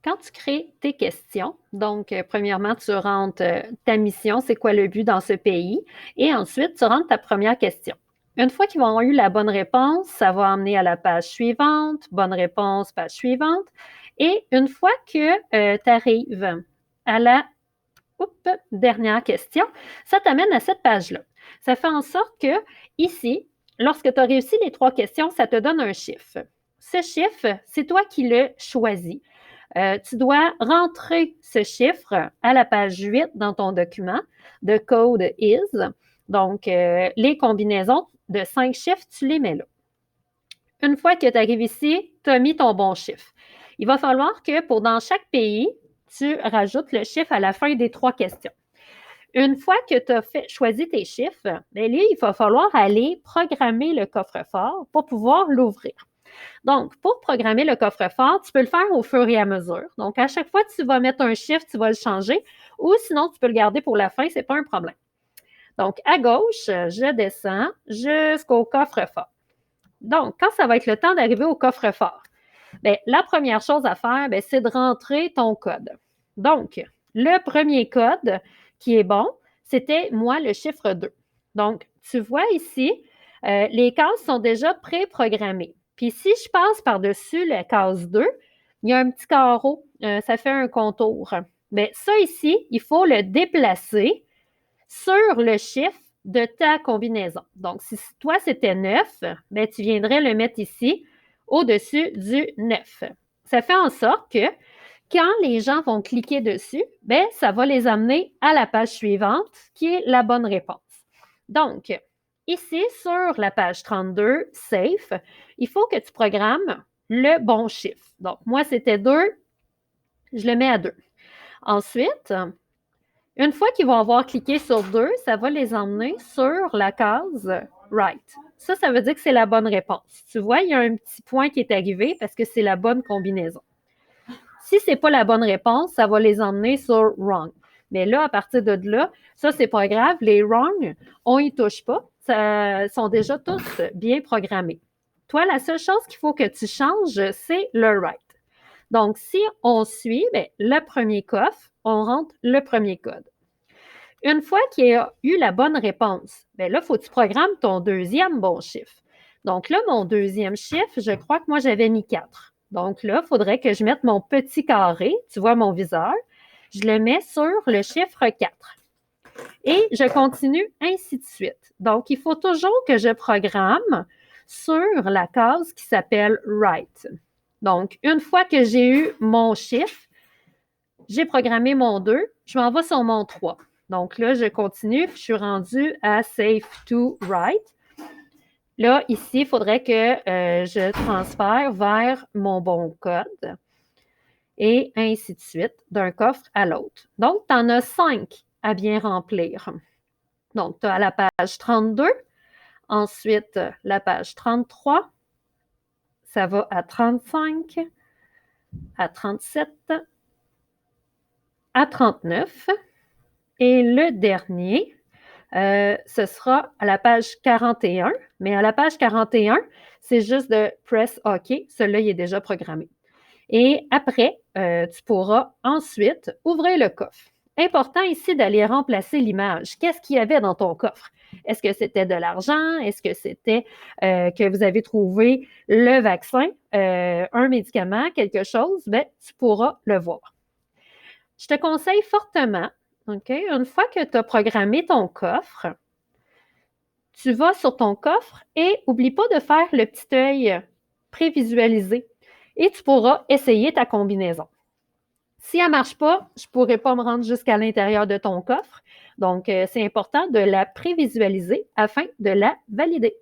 Quand tu crées tes questions, donc premièrement, tu rentres ta mission, c'est quoi le but dans ce pays, et ensuite, tu rentres ta première question. Une fois qu'ils vont avoir eu la bonne réponse, ça va emmener à la page suivante, bonne réponse, page suivante. Et une fois que tu arrives à la dernière question, ça t'amène à cette page-là. Ça fait en sorte que ici, lorsque tu as réussi les 3 questions, ça te donne un chiffre. Ce chiffre, c'est toi qui le choisis. Tu dois rentrer ce chiffre à la page 8 dans ton document de code is. Donc, les combinaisons de 5 chiffres, tu les mets là. Une fois que tu arrives ici, tu as mis ton bon chiffre. Il va falloir que pour dans chaque pays, tu rajoutes le chiffre à la fin des 3 questions. Une fois que tu as choisi tes chiffres, bien là, il va falloir aller programmer le coffre-fort pour pouvoir l'ouvrir. Donc, pour programmer le coffre-fort, tu peux le faire au fur et à mesure. Donc, à chaque fois que tu vas mettre un chiffre, tu vas le changer ou sinon, tu peux le garder pour la fin, ce n'est pas un problème. Donc, à gauche, je descends jusqu'au coffre-fort. Donc, quand ça va être le temps d'arriver au coffre-fort, bien, la première chose à faire, bien, c'est de rentrer ton code. Donc, le premier code qui est bon, c'était, moi, le chiffre 2. Donc, tu vois ici, les cases sont déjà pré-programmées. Puis, si je passe par-dessus la case 2, il y a un petit carreau, ça fait un contour. Bien, ça ici, il faut le déplacer sur le chiffre de ta combinaison. Donc, si toi, c'était 9, bien, tu viendrais le mettre ici, au-dessus du 9. Ça fait en sorte que quand les gens vont cliquer dessus, bien, ça va les amener à la page suivante, qui est la bonne réponse. Donc, ici, sur la page 32, Safe, il faut que tu programmes le bon chiffre. Donc, moi, c'était 2, je le mets à 2. Ensuite, une fois qu'ils vont avoir cliqué sur 2, ça va les emmener sur la case Right. Ça veut dire que c'est la bonne réponse. Tu vois, il y a un petit point qui est arrivé parce que c'est la bonne combinaison. Si ce n'est pas la bonne réponse, ça va les emmener sur Wrong. Mais là, à partir de là, ça, c'est pas grave. Les Wrong, on y touche pas. Ça sont déjà tous bien programmés. Toi, la seule chose qu'il faut que tu changes, c'est le Right. Donc, si on suit bien, le premier coffre, on rentre le premier code. Une fois qu'il y a eu la bonne réponse, bien là, il faut que tu programmes ton deuxième bon chiffre. Donc là, mon deuxième chiffre, je crois que moi, j'avais mis 4. Donc là, il faudrait que je mette mon petit carré, tu vois mon viseur, je le mets sur le chiffre 4. Et je continue ainsi de suite. Donc, il faut toujours que je programme sur la case qui s'appelle Right. Donc, une fois que j'ai eu mon chiffre, j'ai programmé mon 2, je m'en vais sur mon 3. Donc là, je continue, je suis rendue à Safe to Right. Là, ici, il faudrait que je transfère vers mon bon code et ainsi de suite, d'un coffre à l'autre. Donc, tu en as 5 à bien remplir. Donc, tu as la page 32, ensuite la page 33, ça va à 35, à 37, à 39, et le dernier, ce sera à la page 41, mais à la page 41, c'est juste de press OK. Celui-là, il est déjà programmé. Et après, tu pourras ensuite ouvrir le coffre. Important ici d'aller remplacer l'image. Qu'est-ce qu'il y avait dans ton coffre? Est-ce que c'était de l'argent? Est-ce que c'était que vous avez trouvé le vaccin, un médicament, quelque chose? Bien, tu pourras le voir. Je te conseille fortement, OK, une fois que tu as programmé ton coffre, tu vas sur ton coffre et n'oublie pas de faire le petit œil prévisualisé et tu pourras essayer ta combinaison. Si elle ne marche pas, je ne pourrai pas me rendre jusqu'à l'intérieur de ton coffre. Donc, c'est important de la prévisualiser afin de la valider.